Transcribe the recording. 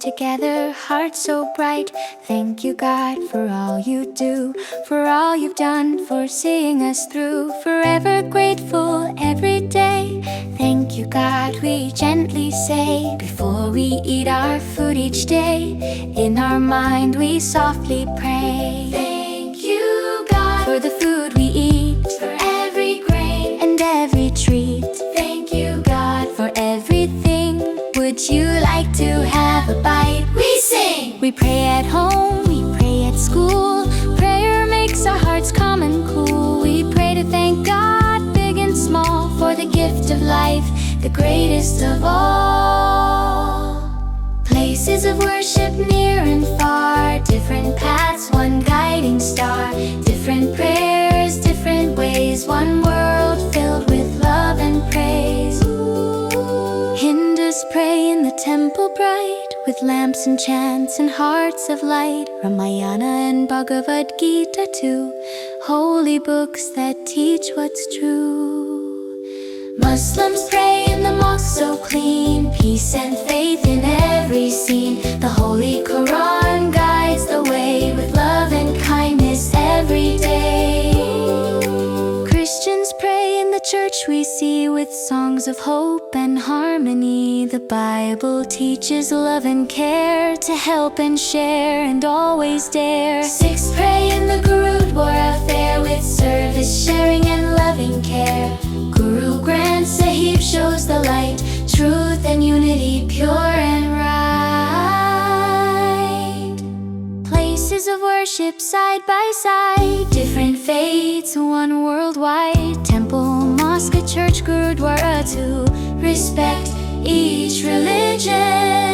together, hearts so bright. Thank you, God, for all you do, for all you've done, for seeing us through. Forever grateful every day. Thank you, God, we gently say before we eat our food each day. In our mind we softly pray. Thank you, God, for the food we eat, for every grain and every treat. Thank you, God, for everything. Would you like to have a bite? We sing! We pray at home, we pray at school. Prayer makes our hearts calm and cool. We pray to thank God, big and small, for the gift of life, the greatest of all. Places of worship near and far, different paths, one guiding star. Different prayers, different ways, one world filled with love and praise. Hindus pray in the temple bright, with lamps and chants and hearts of light. Ramayana and Bhagavad Gita too, holy books that teach what's true. Muslims pray in the mosque so clean, peace and faith in every scene. The Holy Quran guides the way, with love and kindness every day. Christians pray in the church we see, with songs of hope and harmony. The Bible teaches love and care, to help and share and always dare. Sikhs pray in the Gurudwara fair, with service, sharing and loving care. Guru Granth Sahib shows the light, truth and unity, pure and right. Places of worship side by side, different faiths, one worldwide. Temple, mosque, church, Gurudwara to respect each religion.